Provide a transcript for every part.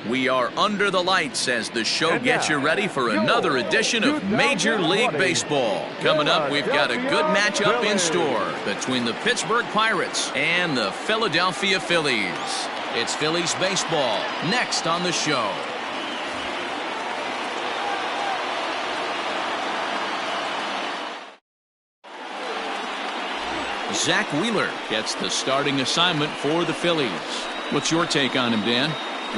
We are under the lights as the show gets you ready for another edition of Major League Baseball. Coming up, we've got a good matchup in store between the Pittsburgh Pirates and the Philadelphia Phillies. It's Phillies baseball next on the show. Zach Wheeler gets the starting assignment for the Phillies. What's your take on him, Dan?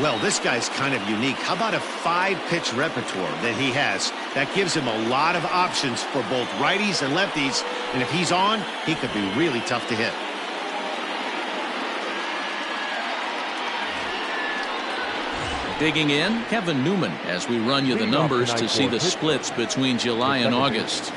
Well, this guy's kind of unique. How about a 5-pitch repertoire that he has? That gives him a lot of options for both righties and lefties. And if he's on, he could be really tough to hit. Digging in, Kevin Newman, as we run you the numbers to see the splits between July and August.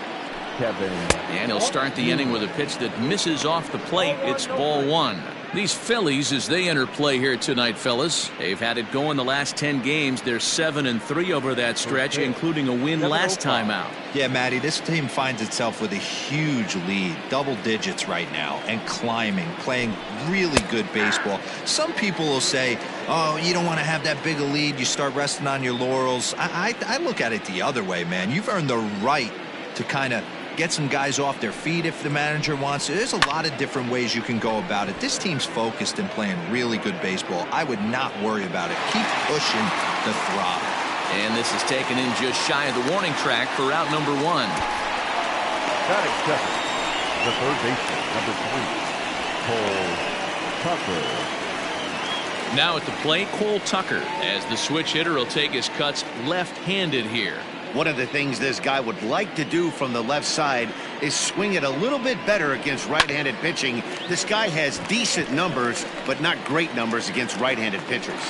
And he'll start the inning with a pitch that misses off the plate. It's ball 1. These Phillies, as they enter play here tonight, fellas, they've had it going the last 10 games. They're 7-3 over that stretch, including a win last time out. Yeah, Matty, this team finds itself with a huge lead, double digits right now, and climbing, playing really good baseball. Some people will say, oh, you don't want to have that big a lead. You start resting on your laurels. I look at it the other way, man. You've earned the right to kind of get some guys off their feet if the manager wants to. There's a lot of different ways you can go about it. This team's focused and playing really good baseball. I would not worry about it. Keep pushing the throttle. And this is taken in just shy of the warning track for out number 1. Batting second, the third baseman, number 3, Cole Tucker. Now at the plate, Cole Tucker, as the switch hitter will take his cuts left-handed here. One of the things this guy would like to do from the left side is swing it a little bit better against right-handed pitching. This guy has decent numbers, but not great numbers against right-handed pitchers.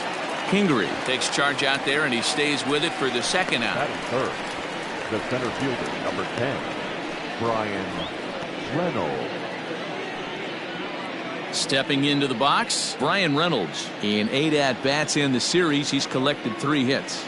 Kingery takes charge out there, and he stays with it for the second out. Batting third, the center fielder, number 10, Reynolds. Stepping into the box, Reynolds. In 8 at-bats in the series, he's collected 3 hits.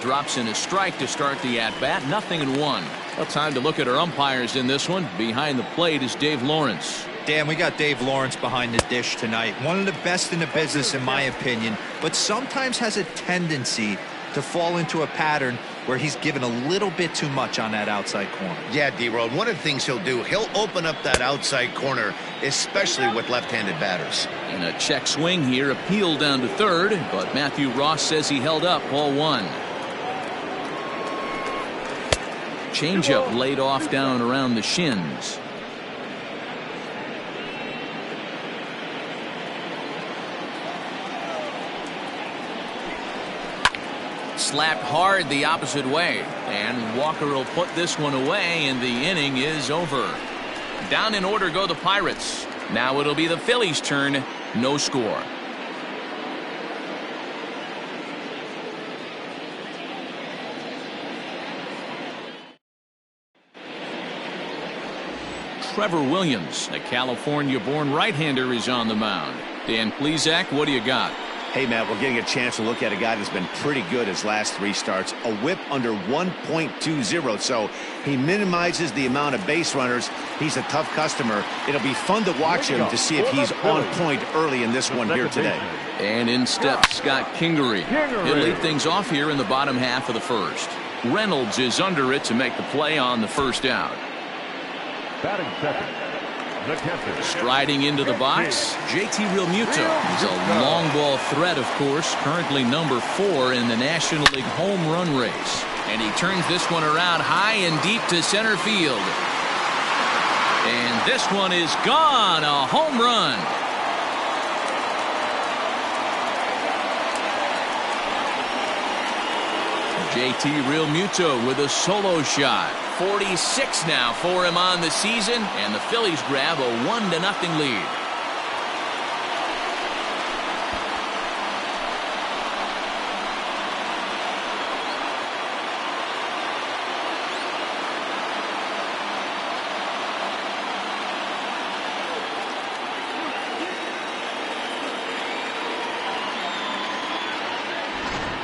Drops in a strike to start the at-bat. 0-1. Well, time to look at our umpires in this one. Behind the plate is Dave Lawrence. Dan, we got Dave Lawrence behind the dish tonight. One of the best in the business, in my opinion, but sometimes has a tendency to fall into a pattern where he's given a little bit too much on that outside corner. Yeah, D-Road, one of the things he'll do, he'll open up that outside corner, especially with left-handed batters. And a check swing here, appeal down to third, but Matthew Ross says he held up ball 1. Changeup laid off down around the shins. Slapped hard the opposite way, and Walker will put this one away, and the inning is over. Down in order go the Pirates. Now it'll be the Phillies' turn. No score. Trevor Williams, a California-born right-hander, is on the mound. Dan Plesac, what do you got? Hey, Matt, we're getting a chance to look at a guy that's been pretty good his last 3 starts. A whip under 1.20, so he minimizes the amount of base runners. He's a tough customer. It'll be fun to watch him to see if he's on point early in this one here today. And in steps Scott Kingery. He'll lead things off here in the bottom half of the first. Reynolds is under it to make the play on the first out. Batting second, the catcher. Striding into the box, JT Realmuto. He's a long ball threat, of course, currently number 4 in the National League home run race. And he turns this one around high and deep to center field. And this one is gone, a home run. JT Realmuto with a solo shot. 46 now for him on the season, and the Phillies grab a 1-0 lead.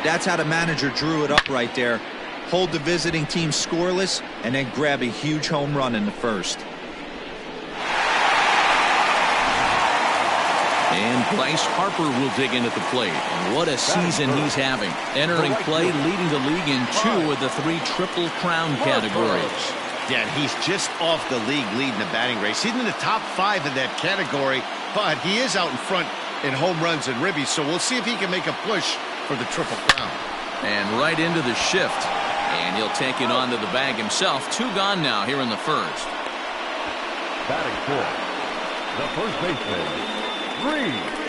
That's how the manager drew it up right there. Hold the visiting team scoreless and then grab a huge home run in the first. And Bryce Harper will dig in at the plate. And what a season he's having. Entering play, leading the league in 2 of the 3 Triple Crown categories. Yeah, and he's just off the league leading the batting race. He's in the top 5 in that category, but he is out in front in home runs and ribbies, so we'll see if he can make a push for the Triple Crown. And right into the shift. And he'll take it onto the bag himself. 2 gone now here in the first. Batting fourth, the first baseman, Reynolds.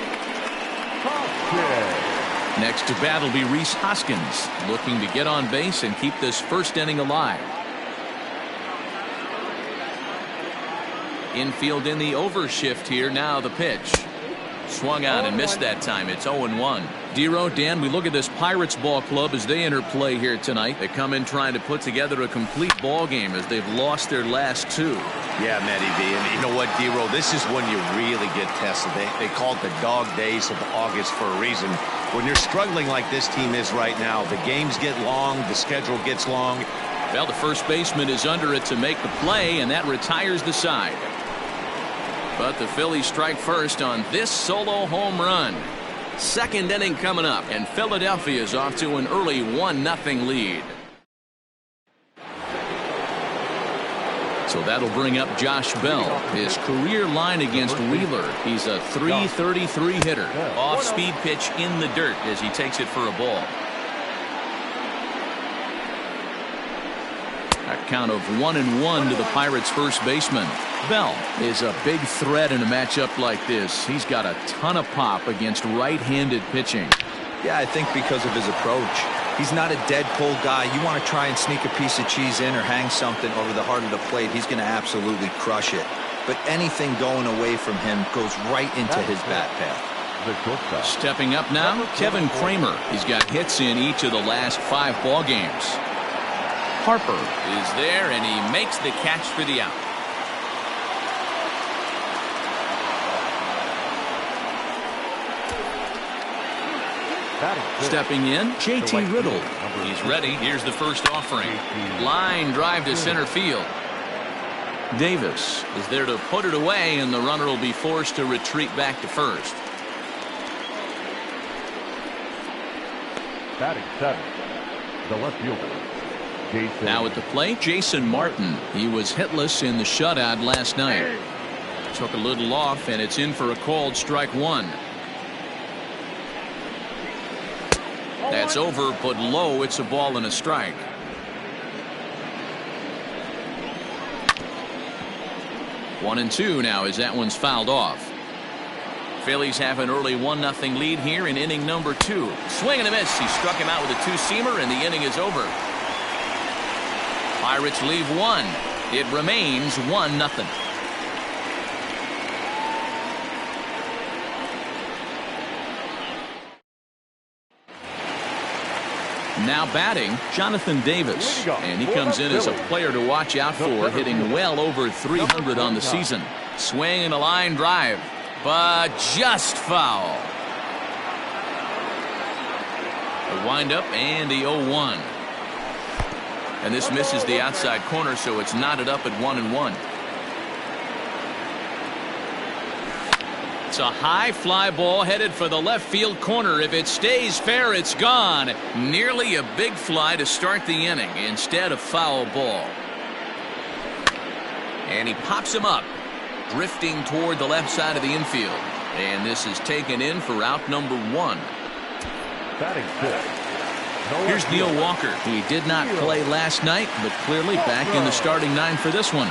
Next to bat will be Rhys Hoskins, looking to get on base and keep this first inning alive. Infield in the overshift here. Now the pitch. Swung out and missed that time. It's 0-1. Dero, Dan, we look at this Pirates ball club as they enter play here tonight. They come in trying to put together a complete ball game as they've lost their last 2. Yeah, Matty V. And you know what, Dero? This is when you really get tested. They call it the dog days of August for a reason. When you're struggling like this team is right now, the games get long, the schedule gets long. Well, the first baseman is under it to make the play, and that retires the side. But the Phillies strike first on this solo home run. Second inning coming up, and Philadelphia is off to an early 1-0 lead. So that'll bring up Josh Bell. His career line against Wheeler. He's a .333 hitter. Off-speed pitch in the dirt as he takes it for a ball. A count of 1-1 to the Pirates' first baseman. Bell is a big threat in a matchup like this. He's got a ton of pop against right-handed pitching. Yeah, I think because of his approach. He's not a dead pull guy. You want to try and sneak a piece of cheese in or hang something over the heart of the plate, he's going to absolutely crush it. But anything going away from him goes right into his bat path. Stepping up now, Kevin Cramer. He's got hits in each of the last 5 ball games. Harper is there, and he makes the catch for the out. Stepping in, JT Riddle. He's ready. Here's the first offering. Line drive to center field. Davis is there to put it away, and the runner will be forced to retreat back to first. Batting 7, the left fielder. Now at the plate, Jason Martin. He was hitless in the shutout last night. Took a little off, and it's in for a called strike 1. That's over, but low. It's a ball and a strike. One and two now as that one's fouled off. Phillies have an early 1-0 lead here in inning number 2. Swing and a miss. He struck him out with a 2-seamer, and the inning is over. Pirates leave 1. It remains 1-0. Now batting, Jonathan Davis, and he comes in as a player to watch out for, hitting well over 300 on the season. Swing and a line drive, but just foul. A windup and the 0-1. And this misses the outside corner, so it's knotted up at 1-1. It's a high fly ball headed for the left field corner. If it stays fair, it's gone. Nearly a big fly to start the inning instead of foul ball. And he pops him up, drifting toward the left side of the infield. And this is taken in for out number 1. Batting 6. Here's Neil Walker. He did not play last night, but clearly back in the starting 9 for this one.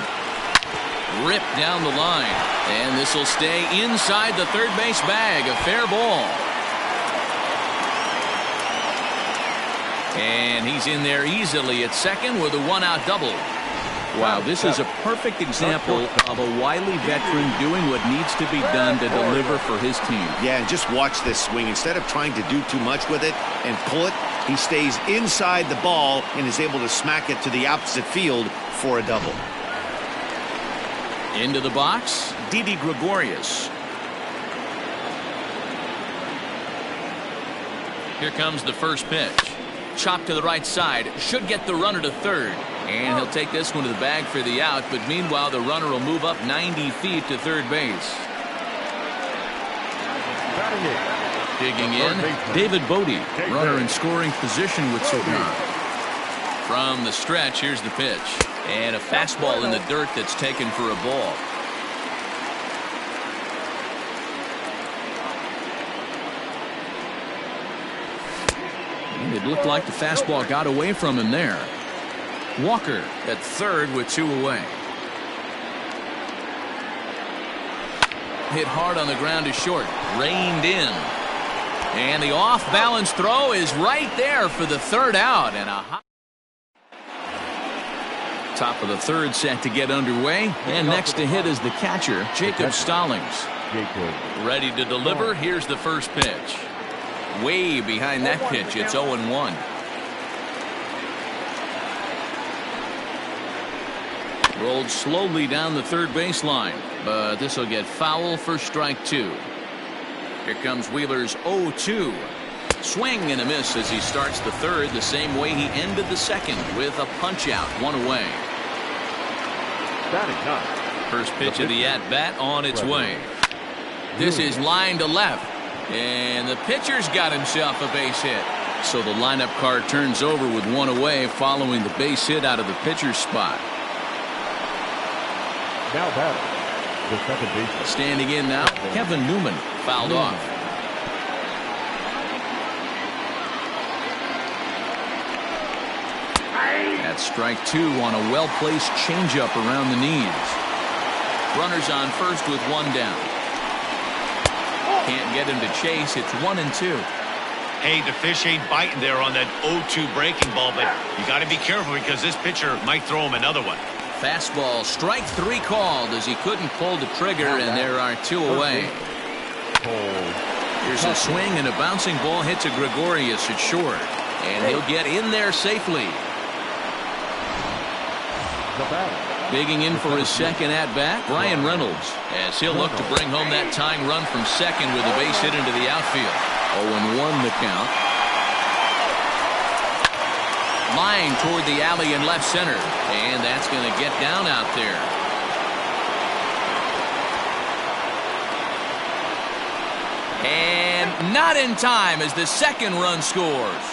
Ripped down the line, and this will stay inside the third base bag. A fair ball, and he's in there easily at second with a 1-out double. Wow, this is a perfect example of a wily veteran doing what needs to be done to deliver for his team. Yeah, and just watch this swing. Instead of trying to do too much with it and pull it, he stays inside the ball and is able to smack it to the opposite field for a double. Into the box, Didi Gregorius. Here comes the first pitch. Chop to the right side. Should get the runner to third. And he'll take this one to the bag for the out. But meanwhile, the runner will move up 90 feet to third base. Batting eighth. Digging in, David Bodie, runner in scoring position with Cigar. From the stretch, here's the pitch. And a fastball in the dirt that's taken for a ball. It looked like the fastball got away from him there. Walker at third with 2 away. Hit hard on the ground to short. Reined in. And the off-balance throw is right there for the third out. And a top of the third set to get underway. And next to hit is the catcher, Jacob Stallings. Ready to deliver. Here's the first pitch. Way behind that pitch. It's 0-1. Rolled slowly down the third baseline, but this will get foul for strike 2. Here comes Wheeler's 0-2. Swing and a miss as he starts the third the same way he ended the second with a punch out, 1 away. First pitch of the at-bat on its way. This is line to left. And the pitcher's got himself a base hit. So the lineup card turns over with 1 away following the base hit out of the pitcher's spot. Now batting, the second baseman. Standing in now, Kevin Newman fouled off. That's strike 2 on a well-placed changeup around the knees. Runners on first with 1 down. Can't get him to chase. It's 1-2. Hey, the fish ain't biting there on that 0-2 breaking ball, but you got to be careful because this pitcher might throw him another one. Fastball, strike 3 called as he couldn't pull the trigger, and there are 2 away. Here's a swing, and a bouncing ball hits a Gregorius at short, and he'll get in there safely. Digging in for his second at-bat, Brian Reynolds, as he'll look to bring home that tying run from second with a base hit into the outfield. 0-1 the count. Line toward the alley in left center, and that's going to get down out there. And not in time as the second run scores.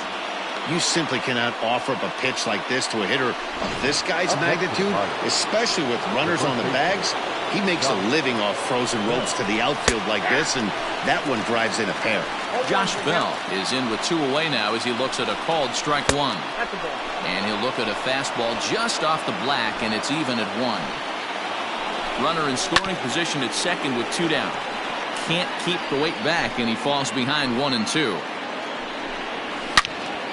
You simply cannot offer up a pitch like this to a hitter of this guy's magnitude, especially with runners on the bags. He makes a living off frozen ropes to the outfield like this, and that one drives in a pair. Josh Bell is in with 2 away now as he looks at a called strike 1. And he'll look at a fastball just off the black, and it's even at 1. Runner in scoring position at second with 2 down. Can't keep the weight back, and he falls behind 1-2.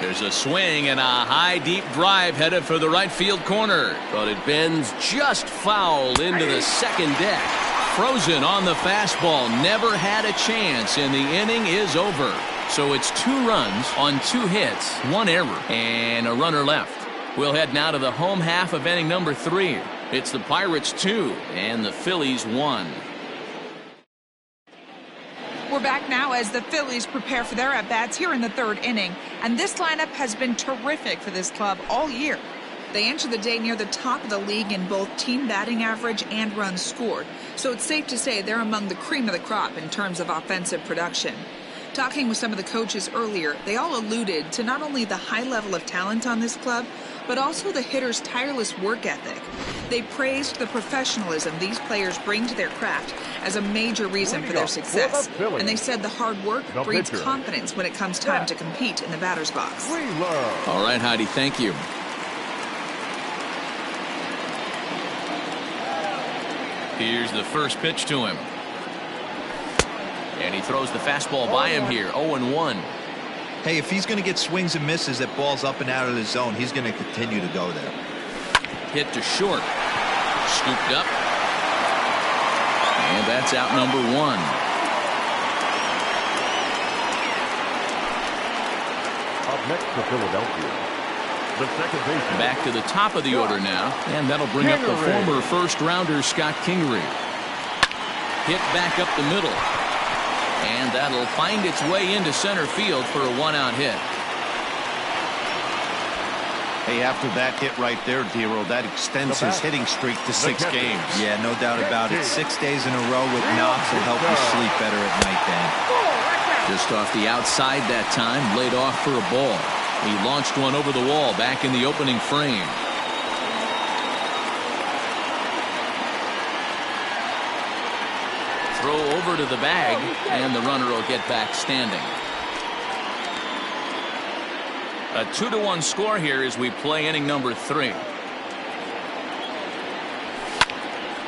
There's a swing and a high deep drive headed for the right field corner, but it bends just foul into the second deck. Frozen on the fastball, never had a chance, and the inning is over. So it's 2 runs on 2 hits, 1 error, and a runner left. We'll head now to the home half of inning number 3. It's the Pirates 2 and the Phillies 1. We're back now as the Phillies prepare for their at-bats here in the 3rd inning. And this lineup has been terrific for this club all year. They enter the day near the top of the league in both team batting average and runs scored. So it's safe to say they're among the cream of the crop in terms of offensive production. Talking with some of the coaches earlier, they all alluded to not only the high level of talent on this club, but also the hitters' tireless work ethic. They praised the professionalism these players bring to their craft as a major reason for their success. And they said the hard work breeds confidence when it comes time to compete in the batter's box. All right, Heidi, thank you. Here's the first pitch to him. And he throws the fastball by him here, 0-1. Hey, if he's going to get swings and misses that balls up and out of the zone, he's going to continue to go there. Hit to short. Scooped up. And that's out number 1. Up next to Philadelphia, the second baseman. Back to the top of the order now, and that'll bring up the former first-rounder Scott Kingery. Hit back up the middle. And that'll find its way into center field for a 1-out hit. Hey, after that hit right there, Dero, that extends his hitting streak to 6 games. Yeah, no doubt about it. 6 days in a row with knocks will help you sleep better at night, Dan. Just off the outside that time, laid off for a ball. He launched one over the wall back in the opening frame. Throw over to the bag, and the runner will get back standing. A 2-1 score here as we play inning number 3.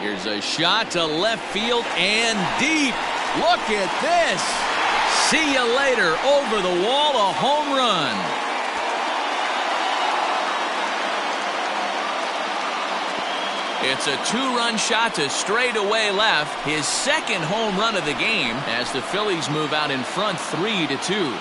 Here's a shot to left field and deep. Look at this. See you later. Over the wall, a home run. It's a 2-run shot to straightaway left. His second home run of the game as the Phillies move out in front 3-2.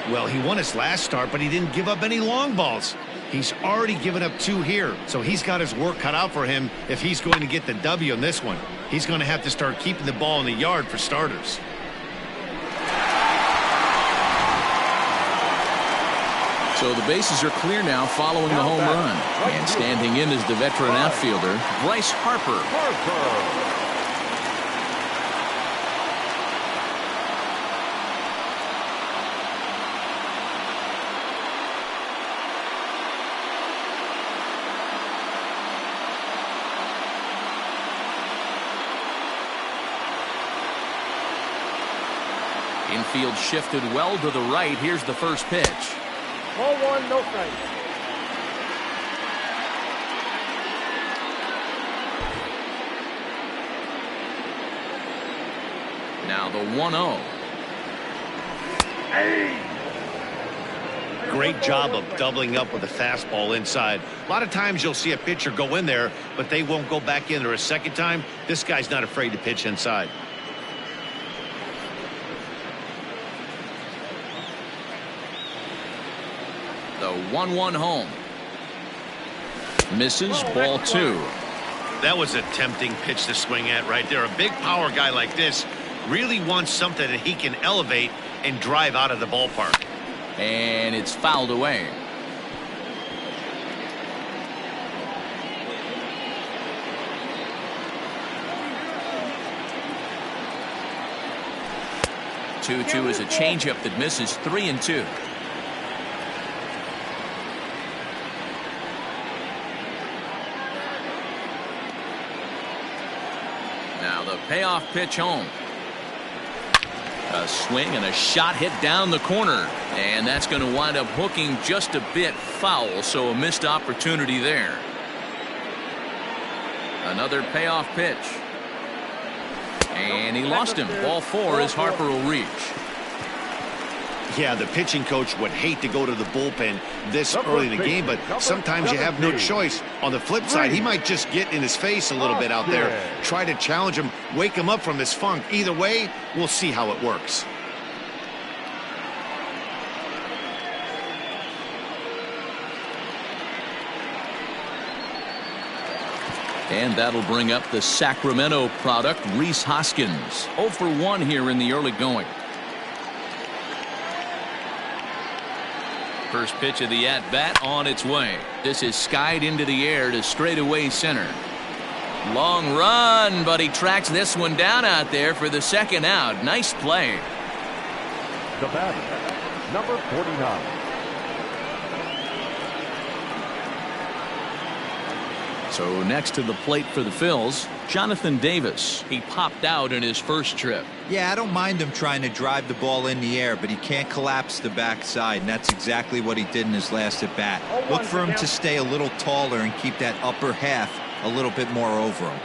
Well, he won his last start, but he didn't give up any long balls. He's already given up 2 here, so he's got his work cut out for him if he's going to get the W in this one. He's going to have to start keeping the ball in the yard for starters. So the bases are clear now following the home run. And standing in is the veteran outfielder, Bryce Harper. Infield shifted well to the right. Here's the first pitch. 0-1, no strikes. Now the 1-0. Great job of doubling up with a fastball inside. A lot of times you'll see a pitcher go in there, but they won't go back in there a second time. This guy's not afraid to pitch inside. The 1-1 home. Misses, ball 2. That was a tempting pitch to swing at right there. A big power guy like this really wants something that he can elevate and drive out of the ballpark. And it's fouled away. Two is a changeup that misses. 3-2. Now the payoff pitch home. A swing and a shot hit down the corner, and that's going to wind up hooking just a bit foul, so a missed opportunity there. Another payoff pitch. And he lost him. Ball 4 as Harper will reach. Yeah, the pitching coach would hate to go to the bullpen this early in the game, but sometimes you have no choice. On the flip side, he might just get in his face a little bit out there, try to challenge him, wake him up from his funk. Either way, we'll see how it works. And that'll bring up the Sacramento product, Rhys Hoskins. 0 for 1 here in the early going. First pitch of the at-bat on its way. This is skied into the air to straightaway center. Long run, but he tracks this one down out there for the second out. Nice play. The batter, number 49. So next to the plate for the Phils, Jonathan Davis. He popped out in his first trip. Yeah, I don't mind him trying to drive the ball in the air, but he can't collapse the backside, and that's exactly what he did in his last at bat. Look for him to stay a little taller and keep that upper half a little bit more over him.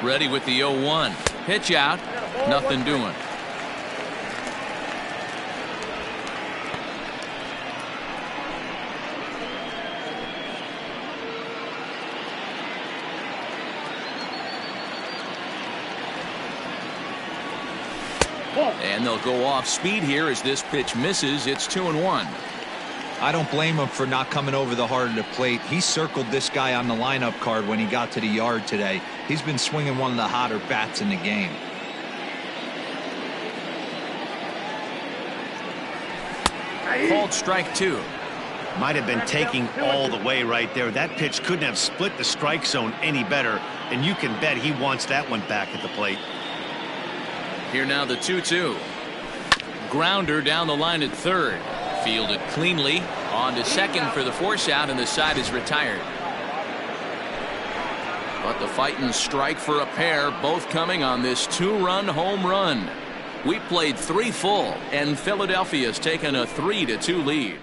Ready with the 0-1. Pitch out. Nothing doing. And they'll go off speed here as this pitch misses. It's 2-1. I don't blame him for not coming over the heart of the plate. He circled this guy on the lineup card when he got to the yard today. He's been swinging one of the hotter bats in the game. Called strike 2. Might have been taking all the way right there. That pitch couldn't have split the strike zone any better, and you can bet he wants that one back at the plate. Here now the 2-2. Grounder down the line at third. Fielded cleanly. On to second for the force out, and the side is retired. But the fighting strike for a pair, both coming on this 2-run home run. We played 3 full, and Philadelphia's taken a 3-2 lead.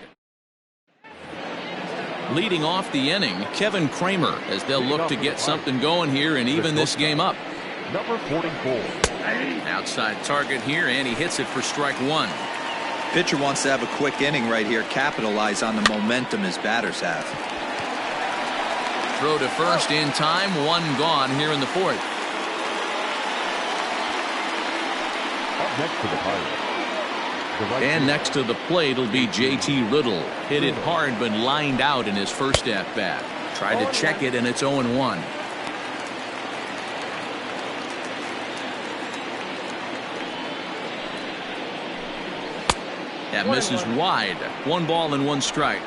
Leading off the inning, Kevin Cramer, as they'll look to get something going here and even this game up. Number 44. Outside target here, and he hits it for strike 1. Pitcher wants to have a quick inning right here, capitalize on the momentum his batters have. Throw to first in time, 1 gone here in the 4th. Up next to the Pirates. And next to the plate will be J.T. Riddle. Hit it hard but lined out in his first at bat. Tried to check it, and it's 0-1. That misses wide. 1 ball and 1 strike.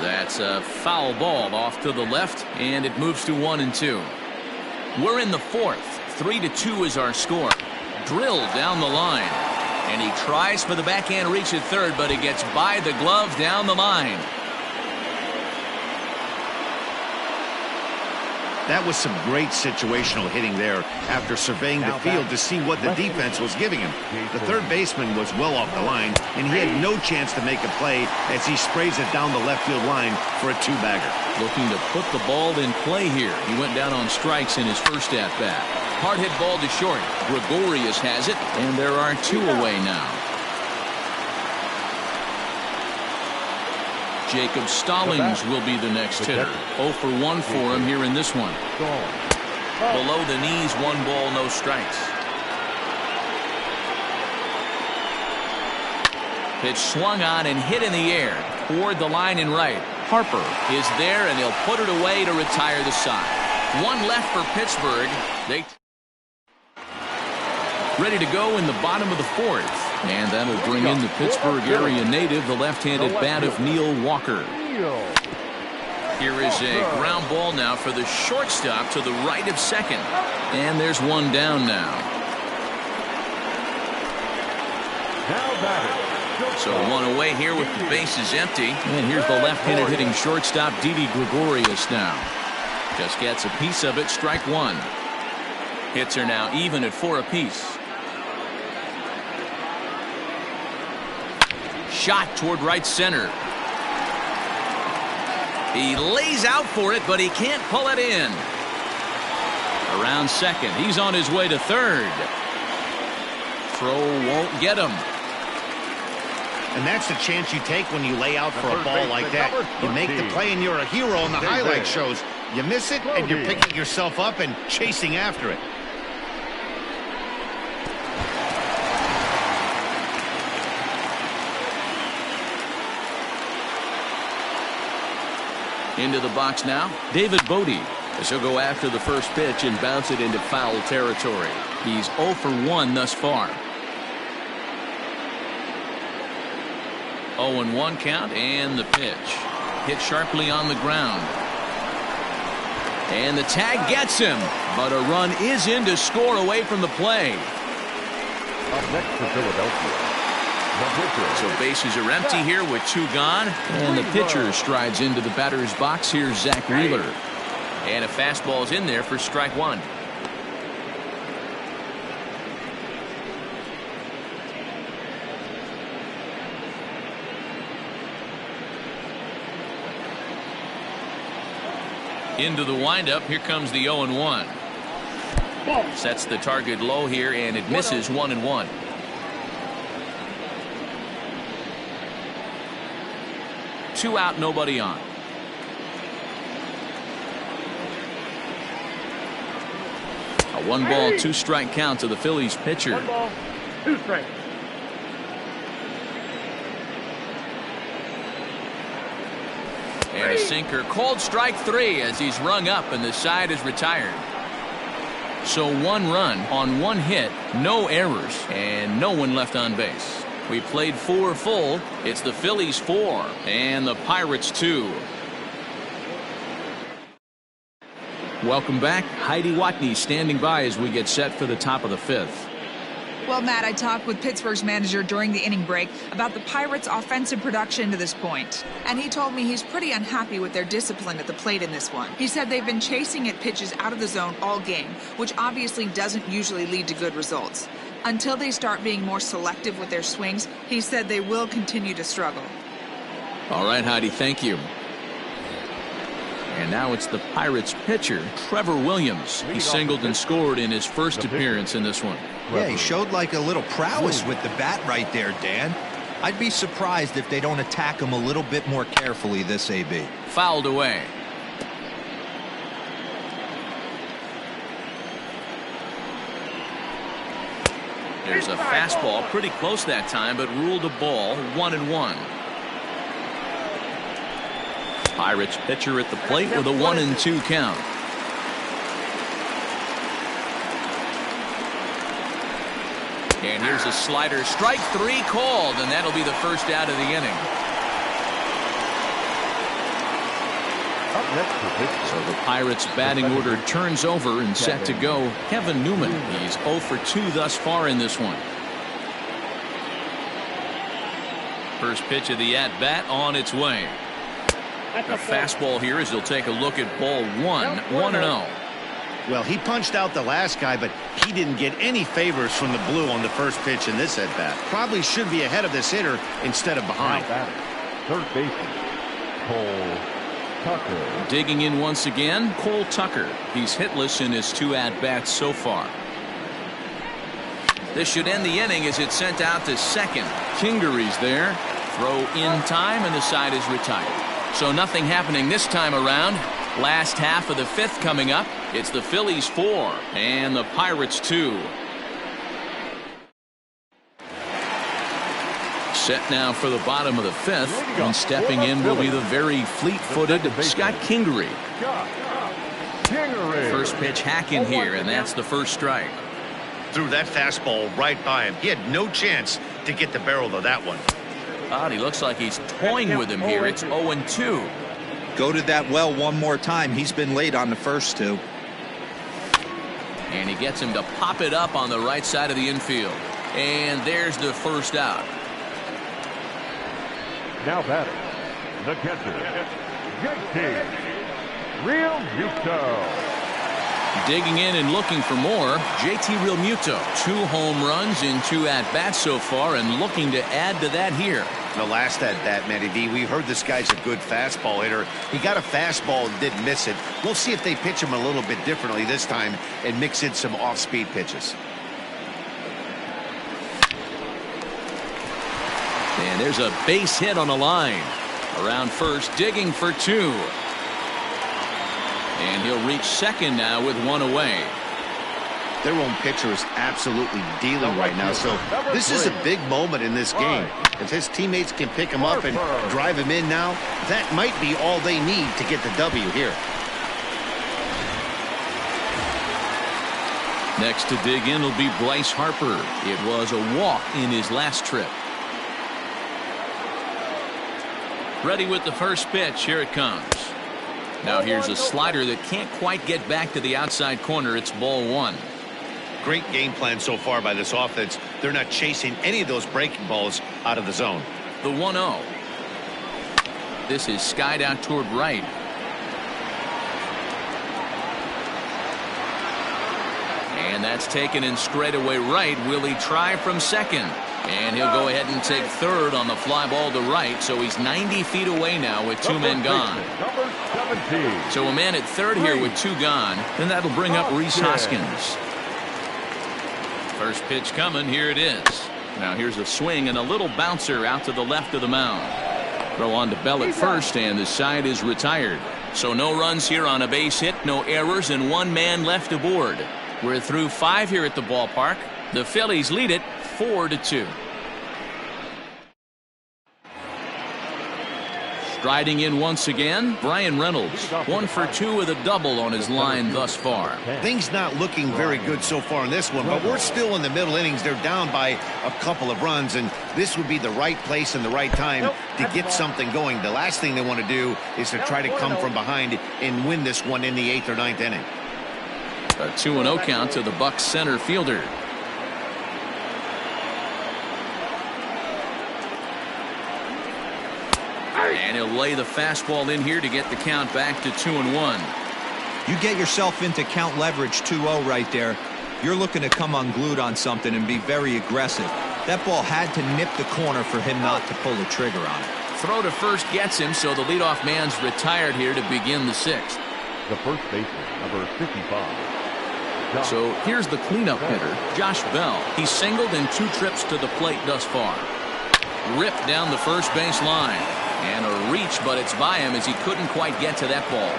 That's a foul ball off to the left, and it moves to 1-2. We're in the 4th. 3-2 is our score. Drilled down the line, and he tries for the backhand reach at third, but he gets by the glove down the line. That was some great situational hitting there after surveying the field to see what the defense was giving him. The third baseman was well off the line, and he had no chance to make a play as he sprays it down the left field line for a 2-bagger. Looking to put the ball in play here. He went down on strikes in his first at-bat. Hard hit ball to short. Gregorius has it, and there are 2 away now. Jacob Stallings will be the next hitter. 0 for 1 for him here in this one. Below the knees, 1 ball, no strikes. Pitch swung on and hit in the air toward the line and right. Harper is there, and he'll put it away to retire the side. 1 left for Pittsburgh. They ready to go in the bottom of the 4th. And that'll bring in the Pittsburgh area native, the left-handed bat of Neil Walker. Here is a ground ball now for the shortstop to the right of second. And there's 1 down now. So 1 away here with the bases empty. And here's the left-handed hitting shortstop, Didi Gregorius now. Just gets a piece of it, strike 1. Hits are now even at 4 apiece. Shot toward right center. He lays out for it, but he can't pull it in. Around second. He's on his way to third. Throw won't get him. And that's the chance you take when you lay out for a ball like that. You make the play, and you're a hero in the highlight shows. You miss it, and you're picking yourself up and chasing after it. Into the box now, David Bodie, as he'll go after the first pitch and bounce it into foul territory. He's 0 for 1 thus far. 0-1 count, and the pitch. Hit sharply on the ground. And the tag gets him, but a run is in to score away from the play. Up next for Philadelphia. So bases are empty here with 2 gone. And the pitcher strides into the batter's box. Here's Zach Wheeler. And a fastball's in there for strike 1. Into the windup. Here comes the 0-1. Sets the target low here, and it misses 1-1. Two out, nobody on. A 1 ball, 2 strike count to the Phillies pitcher. 1 ball, 2 strikes. And a sinker, called strike 3 as he's rung up and the side is retired. So 1 run on 1 hit, no errors, and no one left on base. We played 4 full. It's the Phillies 4 and the Pirates 2. Welcome back. Heidi Watney standing by as we get set for the top of the 5th. Well, Matt, I talked with Pittsburgh's manager during the inning break about the Pirates' offensive production to this point. And he told me he's pretty unhappy with their discipline at the plate in this one. He said they've been chasing at pitches out of the zone all game, which obviously doesn't usually lead to good results. Until they start being more selective with their swings, he said they will continue to struggle. All right, Heidi, thank you. And now it's the Pirates pitcher, Trevor Williams. He singled and scored in his first appearance in this one. Yeah, he showed like a little prowess with the bat right there, Dan. I'd be surprised if they don't attack him a little bit more carefully this AB. Fouled away. There's a fastball pretty close that time, but ruled a ball, 1-1. Pirates pitcher at the plate with a 1-2 count. And here's a slider, strike 3 called, and that'll be the first out of the inning. So the Pirates batting order turns over and set to go. Kevin Newman, he's 0 for 2 thus far in this one. First pitch of the at-bat on its way. A fastball here as he'll take a look at ball 1, 1-0. Well, he punched out the last guy, but he didn't get any favors from the blue on the first pitch in this at-bat. Probably should be ahead of this hitter instead of behind. Third baseman, Cole Tucker. Digging in once again, Cole Tucker. He's hitless in his 2 at-bats so far. This should end the inning as it's sent out to second. Kingery's there. Throw in time, and the side is retired. So nothing happening this time around. Last half of the 5th coming up. It's the Phillies 4 and the Pirates 2. Set now for the bottom of the 5th. And stepping in will be the very fleet-footed Scott Kingery. First pitch hack in here, and that's the first strike. Threw that fastball right by him. He had no chance to get the barrel of that one. He looks like he's toying with him here. It's 0-2. Go to that well one more time. He's been late on the first 2. And he gets him to pop it up on the right side of the infield. And there's the first out. Now batting, the catcher, JT Realmuto. Digging in and looking for more, JT Realmuto. 2 home runs in 2 at-bats so far and looking to add to that here. The last at-bat, Matty D, we heard this guy's a good fastball hitter. He got a fastball and didn't miss it. We'll see if they pitch him a little bit differently this time and mix in some off-speed pitches. And there's a base hit on the line. Around first, digging for 2. And he'll reach second now with 1 away. Their own pitcher is absolutely dealing right now, so this is a big moment in this game. If his teammates can pick him up and drive him in now, that might be all they need to get the W here. Next to dig in will be Bryce Harper. It was a walk in his last trip. Ready with the first pitch. Here it comes. Now here's a slider that can't quite get back to the outside corner. It's ball 1. Great game plan so far by this offense. They're not chasing any of those breaking balls out of the zone. The 1-0. This is skied out toward right. And that's taken in straightaway right. Will he try from second? And he'll go ahead and take third on the fly ball to right. So he's 90 feet away now with 2 men gone. So a man at third here with 2 gone. And that'll bring up Rhys Hoskins. First pitch coming. Here it is. Now here's a swing and a little bouncer out to the left of the mound. Throw on to Bell at first, and the side is retired. So no runs here on a base hit, no errors, and 1 man left aboard. We're through 5 here at the ballpark. The Phillies lead it 4-2. Striding in once again, Brian Reynolds. 1 for 2 with a double on his line thus far. Things not looking very good so far in this one, but we're still in the middle innings. They're down by a couple of runs, and this would be the right place and the right time to get something going. The last thing they want to do is to try to come from behind and win this one in the 8th or 9th inning. A 2-0 count to the Bucs center fielder. And he'll lay the fastball in here to get the count back to 2-1. You get yourself into count leverage 2-0 right there. You're looking to come unglued on something and be very aggressive. That ball had to nip the corner for him not to pull the trigger on it. Throw to first gets him, so the leadoff man's retired here to begin the 6th. The first baseman, number 55. So here's the cleanup hitter, Josh Bell. He's singled in 2 trips to the plate thus far. Ripped down the first base line. And a reach, but it's by him as he couldn't quite get to that ball.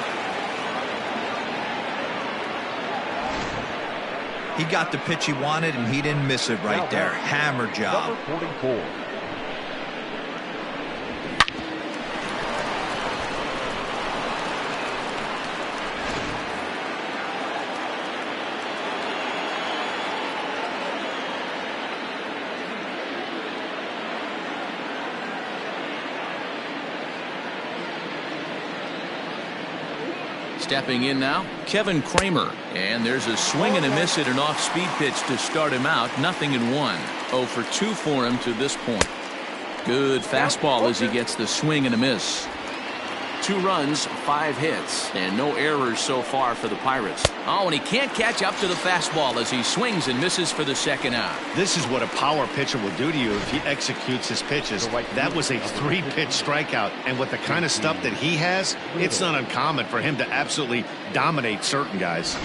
He got the pitch he wanted, and he didn't miss it right there. Hammer job. Number 44. Stepping in now, Kevin Cramer. And there's a swing and a miss at an off-speed pitch to start him out. 0-1. 0 for 2 for him to this point. Good fastball as he gets the swing and a miss. 2 runs, 5 hits, and no errors so far for the Pirates. Oh, and he can't catch up to the fastball as he swings and misses for the second out. This is what a power pitcher will do to you if he executes his pitches. That was a 3-pitch strikeout, and with the kind of stuff that he has, it's not uncommon for him to absolutely dominate certain guys.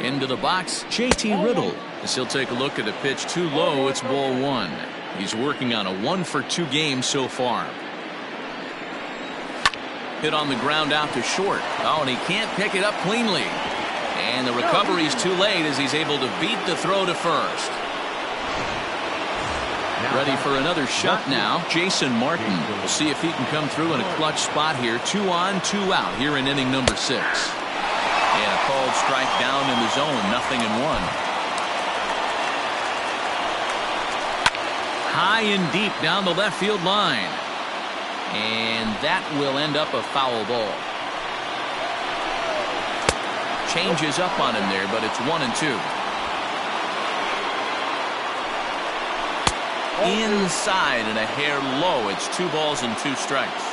Into the box, JT Riddle. As he'll take a look at a pitch too low, it's ball 1. He's working on a 1 for 2 game so far. Hit on the ground out to short. Oh, and he can't pick it up cleanly. And the recovery's too late as he's able to beat the throw to first. Ready for another shot now, Jason Martin. We'll see if he can come through in a clutch spot here. 2 on, 2 out here in inning number 6. And a called strike down in the zone, 0-1. High and deep down the left field line. And that will end up a foul ball. Changes up on him there, but it's 1-2. Inside and a hair low. It's 2 balls and 2 strikes.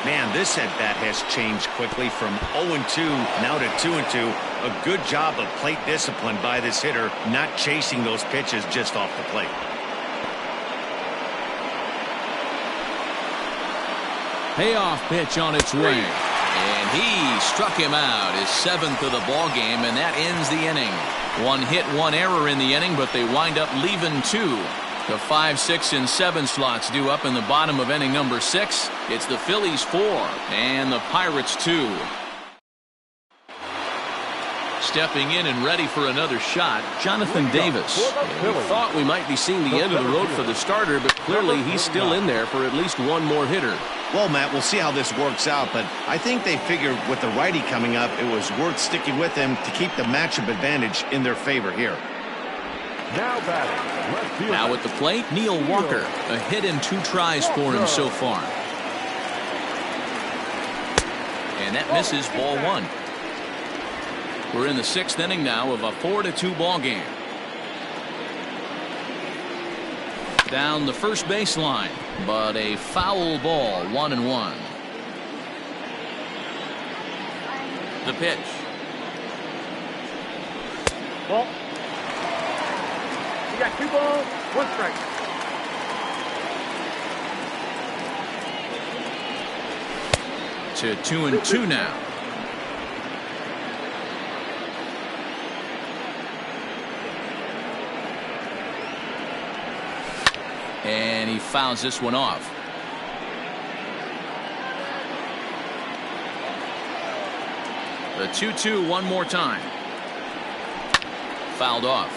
Man, this at bat has changed quickly from 0-2 now to 2-2. A good job of plate discipline by this hitter, not chasing those pitches just off the plate. Payoff pitch on its way. And he struck him out, his 7th of the ball game, and that ends the inning. 1 hit, 1 error in the inning, but they wind up leaving 2. The 5, 6, and 7 slots due up in the bottom of inning number 6. It's the Phillies 4 and the Pirates 2. Stepping in and ready for another shot, Jonathan Davis. We thought we might be seeing the end of the road for the starter, but clearly he's still in there for at least 1 more hitter. Well, Matt, we'll see how this works out, but I think they figured with the righty coming up, it was worth sticking with him to keep the matchup advantage in their favor here. Now at the plate, Neil Walker. A hit and 2 tries for him so far. And that misses, ball 1. We're in the 6th inning now of a 4-2 ball game. Down the first baseline, but a foul ball, 1-1. The pitch. Ball. You got 2 balls, 1 strike. To 2-2 now. And he fouls this one off. The 2-2 one more time. Fouled off.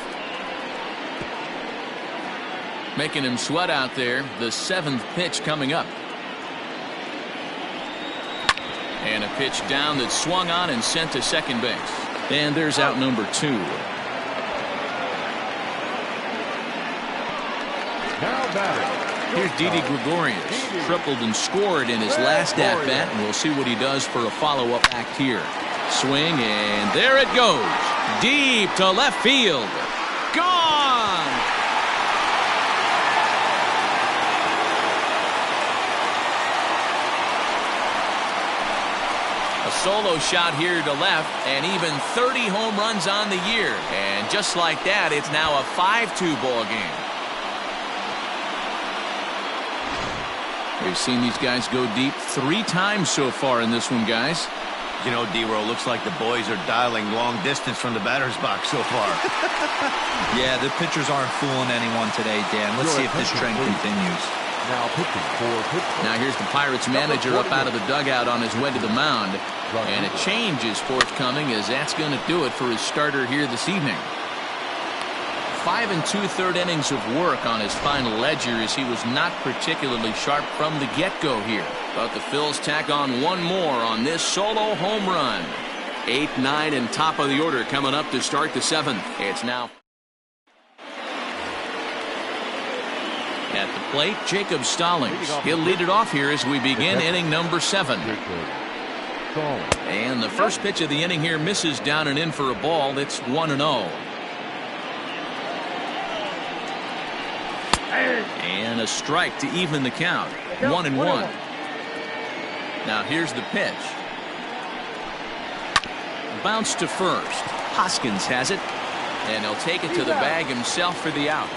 Making him sweat out there. The 7th pitch coming up. And a pitch down that swung on and sent to second base. And there's out number 2. Now batting. Here's Didi Gregorius. Tripled and scored in his last at-bat, and we'll see what he does for a follow-up act here. Swing, and there it goes. Deep to left field. Gone! A solo shot here to left, and even 30 home runs on the year. And just like that, it's now a 5-2 ball game. We've seen these guys go deep 3 times so far in this one, guys. You know, D-Row, looks like the boys are dialing long distance from the batter's box so far. Yeah, the pitchers aren't fooling anyone today, Dan. Let's see if this trend continues. Now pitching for Pittsburgh. Now here's the Pirates manager up out of the dugout on his way to the mound. And a change is forthcoming, as that's going to do it for his starter here this evening. 5 2/3 innings of work on his final ledger, as he was not particularly sharp from the get-go here. But the Phils tack on one more on this solo home run. 8, 9, and top of the order coming up to start the 7th. It's now at the plate, Jacob Stallings. He'll lead it off here as we begin inning number 7. And the first pitch of the inning here misses down and in for a ball. It's 1-0. And a strike to even the count. 1-1. Now here's the pitch. Bounce to first. Hoskins has it, and he'll take it to the bag himself for the out.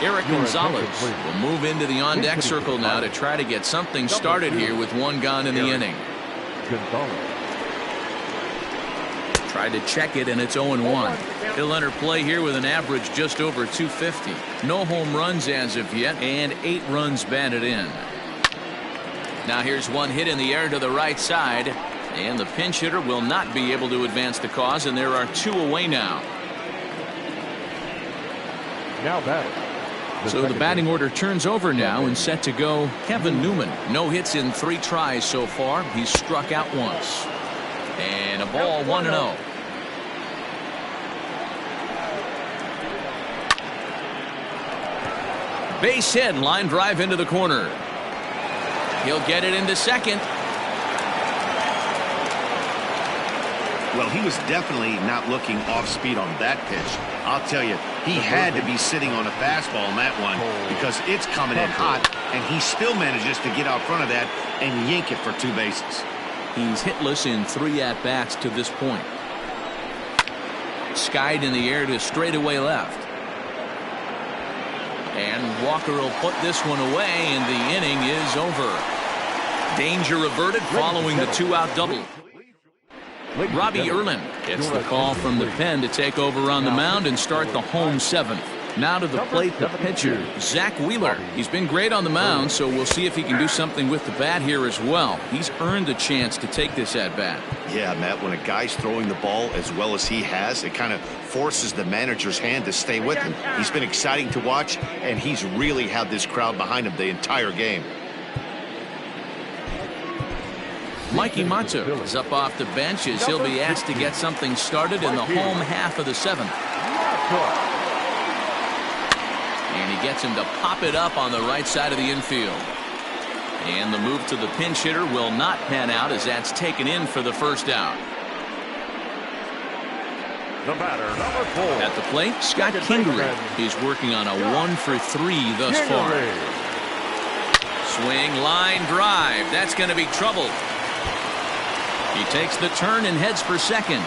Eric Gonzalez will move into the on-deck circle now to try to get something started here with 1 gone in the inning. Tried to check it, and it's 0-1. He'll enter play here with an average just over 250. No home runs as of yet, and 8 runs batted in. Now here's one hit in the air to the right side, and the pinch hitter will not be able to advance the cause, and there are 2 away now. Now batting. So the batting order turns over now, and set to go Kevin Newman. No hits in 3 tries so far. He's struck out once. And a ball, 1-0. Base hit, line drive into the corner. He'll get it into second. Well, he was definitely not looking off speed on that pitch. I'll tell you, he had to be sitting on a fastball on that one, because it's coming in hot, and he still manages to get out front of that and yank it for 2 bases. He's hitless in 3 at-bats to this point. Skied in the air to straightaway left. And Walker will put this one away, and the inning is over. Danger averted following the 2-out double. Robbie Erlin gets the call from the pen to take over on the mound and start the home 7th. Now to the plate, the pitcher, Zach Wheeler. He's been great on the mound, so we'll see if he can do something with the bat here as well. He's earned a chance to take this at-bat. Yeah, Matt, when a guy's throwing the ball as well as he has, it kind of forces the manager's hand to stay with him. He's been exciting to watch, and he's really had this crowd behind him the entire game. Mikey Matsu is up off the bench as he'll be asked to get something started in the home half of the 7th. And he gets him to pop it up on the right side of the infield. And the move to the pinch hitter will not pan out, as that's taken in for the first out. The batter, number 4. At the plate, Scott Kingery. He's working on a 1 for 3 thus far. Swing, line drive. That's going to be trouble. He takes the turn and heads for second.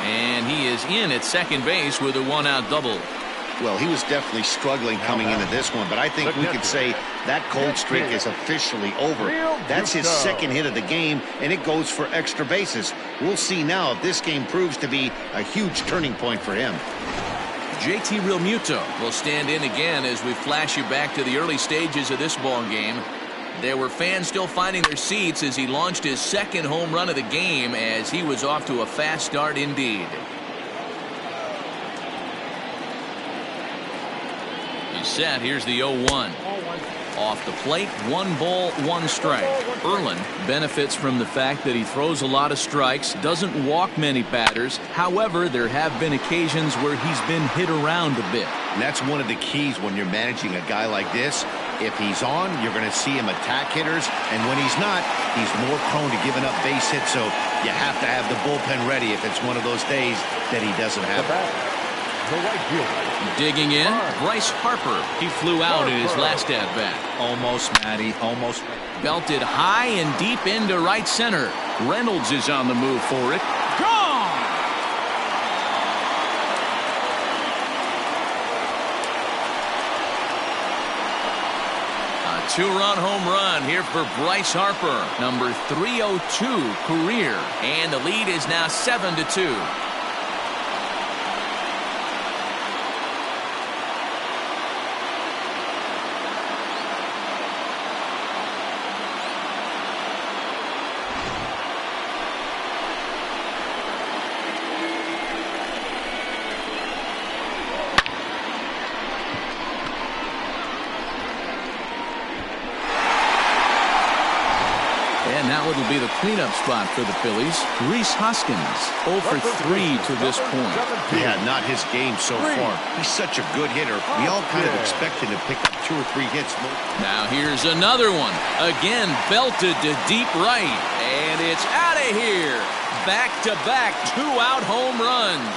And he is in at second base with a 1-out double. Well, he was definitely struggling coming into this one, but I think we could say that cold streak is officially over. That's his 2nd hit of the game, and it goes for extra bases. We'll see now if this game proves to be a huge turning point for him. JT Realmuto will stand in again as we flash you back to the early stages of this ball game. There were fans still finding their seats as he launched his second home run of the game, as he was off to a fast start indeed. He's set. Here's the 0-1. Off the plate, 1 ball, 1 strike. Erlin benefits from the fact that he throws a lot of strikes, doesn't walk many batters. However, there have been occasions where he's been hit around a bit. And that's one of the keys when you're managing a guy like this. If he's on, you're going to see him attack hitters, and when he's not, he's more prone to giving up base hits, so you have to have the bullpen ready if it's one of those days that he doesn't have it. Digging in, Bryce Harper. He flew out in his last at-bat. Almost, Matty, almost. Belted high and deep into right center. Reynolds is on the move for it. Gone! A 2-run home run here for Bryce Harper. Number 302 career. And the lead is now 7-2. Now it'll be the cleanup spot for the Phillies. Rhys Hoskins 0 for 3 to this point. Yeah, not his game so far. He's such a good hitter. We all kind of expect him to pick up 2 or 3 hits. Now here's another one. Again belted to deep right. And it's out of here. Back-to-back 2-out home runs.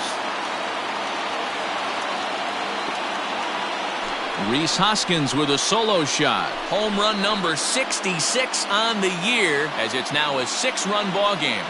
Rhys Hoskins with a solo shot. Home run number 66 on the year, as it's now a 6-run ball game.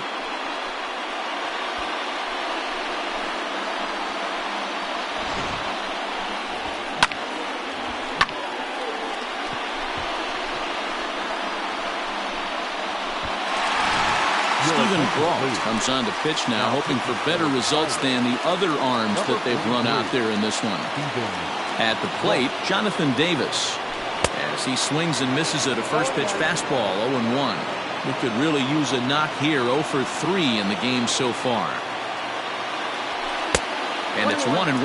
Steven Brault comes on to pitch now, hoping for better results than the other arms that they've run out there in this one. At the plate, Jonathan Davis, as he swings and misses at a first pitch fastball, 0-1. We could really use a knock here, 0 for 3 in the game so far. And it's 1-1.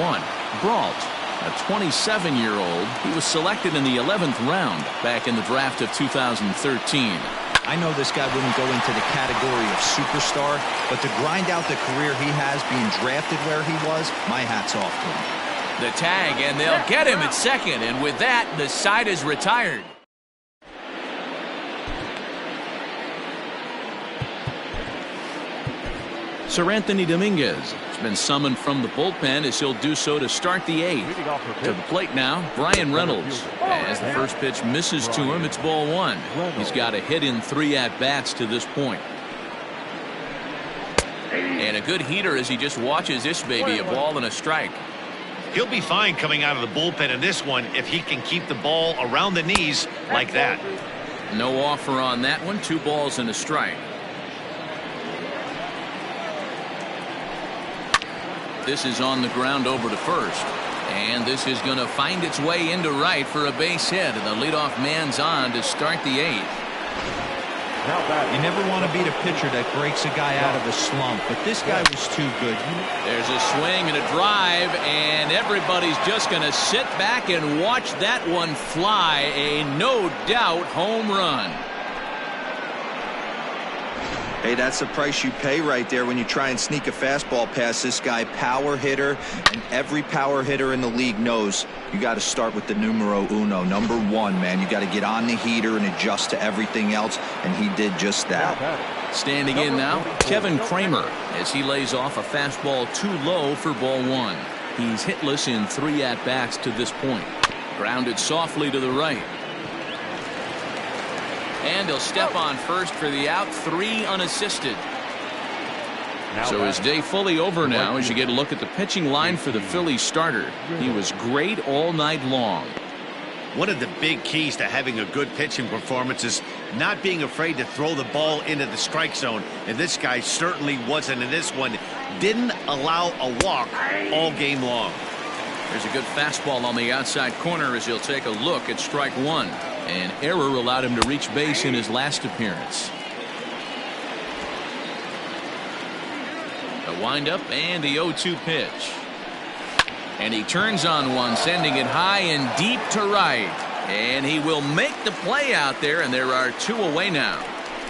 Brault, a 27-year-old, he was selected in the 11th round back in the draft of 2013. I know this guy wouldn't go into the category of superstar, but to grind out the career he has being drafted where he was, my hat's off to him. The tag, and they'll get him at second, and with that, the side is retired. Sir Anthony Dominguez has been summoned from the bullpen as he'll do so to start the 8th. To the plate now, Brian Reynolds. As the first pitch misses to him, it's ball 1. He's got a hit in 3 at-bats to this point. And a good heater as he just watches this baby, a ball and a strike. He'll be fine coming out of the bullpen in this one if he can keep the ball around the knees like that. No offer on that one. 2 balls and a strike. This is on the ground over to first. And this is going to find its way into right for a base hit. And the leadoff man's on to start the 8th. You never want to beat a pitcher that breaks a guy out of a slump, but this guy was too good. There's a swing and a drive, and everybody's just going to sit back and watch that one fly. A no-doubt home run. Hey, that's the price you pay right there when you try and sneak a fastball past this guy. Power hitter, and every power hitter in the league knows you got to start with the numero uno, number 1, man. You got to get on the heater and adjust to everything else, and he did just that. Standing in now, Kevin Cramer, as he lays off a fastball too low for ball 1. He's hitless in 3 at-bats to this point. Grounded softly to the right. And he'll step on first for the out, 3 unassisted. So his day fully over now as you get a look at the pitching line for the Phillies starter. He was great all night long. One of the big keys to having a good pitching performance is not being afraid to throw the ball into the strike zone. And this guy certainly wasn't in this one. Didn't allow a walk all game long. There's a good fastball on the outside corner as he'll take a look at strike one. An error allowed him to reach base in his last appearance. The windup and the 0-2 pitch. And he turns on one, sending it high and deep to right. And he will make the play out there, and there are 2 away now.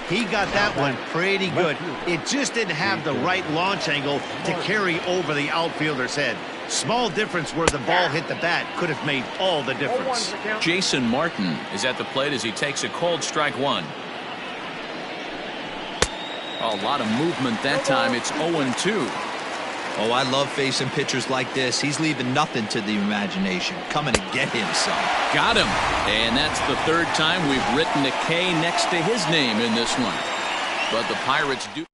He got that one pretty good. It just didn't have the right launch angle to carry over the outfielder's head. Small difference where the ball hit the bat could have made all the difference. Jason Martin is at the plate as he takes a called strike one. A lot of movement that time. It's 0-2. Oh, I love facing pitchers like this. He's leaving nothing to the imagination. Coming to get him some. Got him. And that's the 3rd time we've written a K next to his name in this one. But the Pirates do.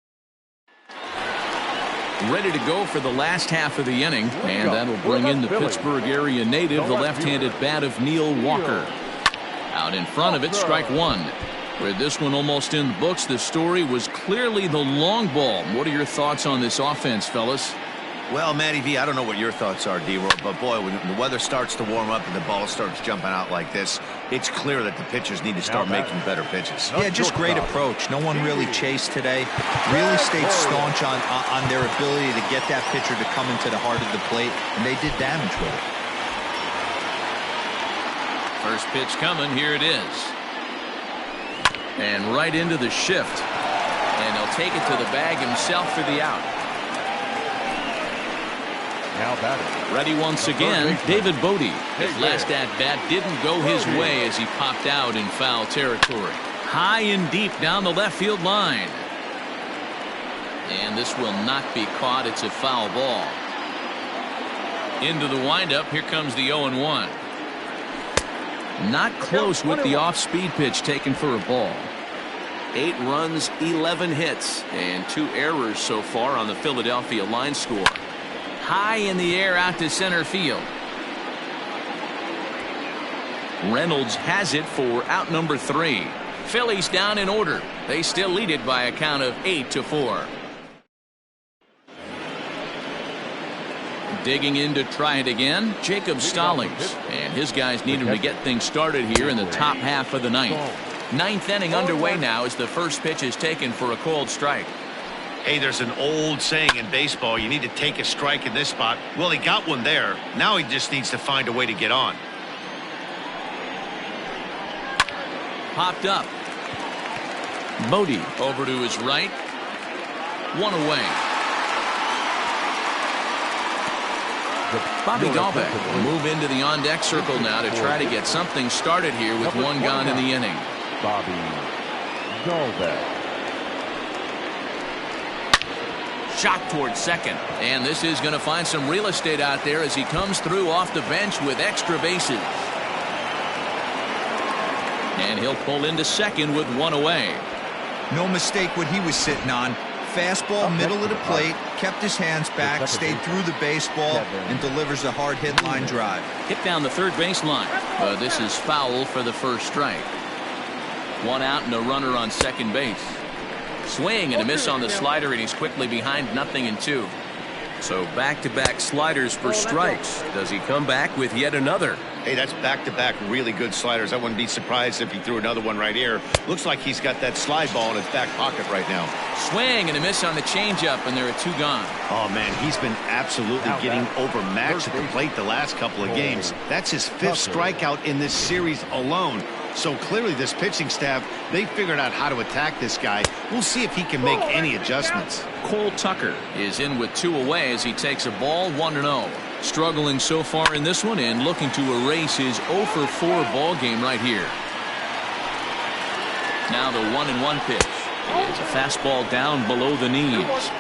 Ready to go for the last half of the inning, and that'll bring in the Pittsburgh area native, the left-handed bat of Neil Walker. Out in front of it, strike one. With this one almost in the books, the story was clearly the long ball. What are your thoughts on this offense, fellas? Well, Matty V, I don't know what your thoughts are, D-Roy, but boy, when the weather starts to warm up and the ball starts jumping out like this, it's clear that the pitchers need to start making better pitches. Yeah, just great approach. No one really chased today. Really stayed staunch on their ability to get that pitcher to come into the heart of the plate, and they did damage with it. First pitch coming. Here it is. And right into the shift. And he'll take it to the bag himself for the out. Now batting. Ready once again, David Bodie. His last at-bat didn't go his way as he popped out in foul territory. High and deep down the left field line. And this will not be caught. It's a foul ball. Into the windup. Here comes the 0-1. Not close with the off-speed pitch taken for a ball. 8 runs, 11 hits, and 2 errors so far on the Philadelphia line score. High in the air out to center field. Reynolds has it for out number 3. Phillies down in order. They still lead it by a count of 8-4. Digging in to try it again, Jacob Stallings. And his guys need him to get things started here in the top half of the ninth. 9th inning underway now as the first pitch is taken for a called strike. Hey, there's an old saying in baseball, you need to take a strike in this spot. Well, he got one there. Now he just needs to find a way to get on. Popped up. Bodie over to his right. 1 away. Bobby Dalbec will move into the on-deck circle now to try to get something started here with 1 gone in the inning. Bobby Dalbec. Shot towards second. And this is going to find some real estate out there as he comes through off the bench with extra bases. And he'll pull into second with 1 away. No mistake what he was sitting on. Fastball, middle of the plate, kept his hands back, stayed through the baseball, and delivers a hard hit line drive. Hit down the third baseline. This is foul for the first strike. 1 out and a runner on second base. Swing and a miss on the slider, and he's quickly behind 0-2. So back-to-back sliders for strikes. Does he come back with yet another? Hey, that's back-to-back really good sliders. I wouldn't be surprised if he threw another one right here. Looks like he's got that slide ball in his back pocket right now. Swing and a miss on the changeup, and there are 2 gone. Oh, man, he's been absolutely getting overmatched at the plate the last couple of games. That's his 5th strikeout in this series alone. So clearly this pitching staff, they figured out how to attack this guy. We'll see if he can make any adjustments. Cole Tucker is in with 2 away as he takes a ball 1-0. Struggling so far in this one and looking to erase his 0-for-4 ball game right here. Now the 1-1 pitch. It's a fastball down below the knees.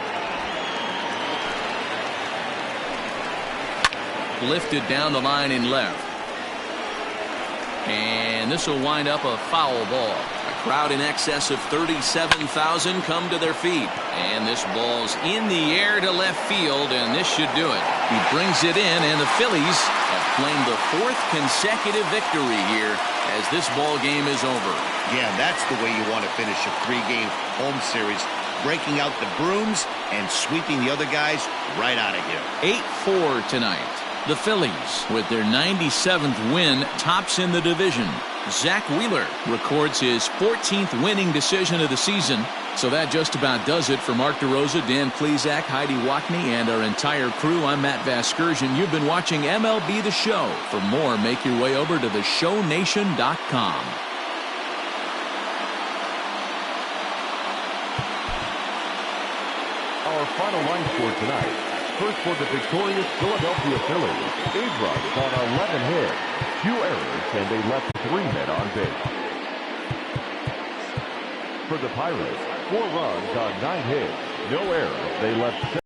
Lifted down the line in left. And this will wind up a foul ball. A crowd in excess of 37,000 come to their feet. And this ball's in the air to left field, and this should do it. He brings it in, and the Phillies have claimed the 4th consecutive victory here as this ball game is over. Yeah, that's the way you want to finish a 3-game home series. Breaking out the brooms and sweeping the other guys right out of here. 8-4 tonight. The Phillies, with their 97th win, tops in the division. Zach Wheeler records his 14th winning decision of the season. So that just about does it for Mark DeRosa, Dan Plesac, Heidi Wackney, and our entire crew. I'm Matt Vasgersian. You've been watching MLB The Show. For more, make your way over to theshownation.com. Our final line score tonight. First for the victorious Philadelphia Phillies, 8 runs on 11 hits, 2 errors, and they left 3 men on base. For the Pirates, 4 runs on 9 hits, no errors, they left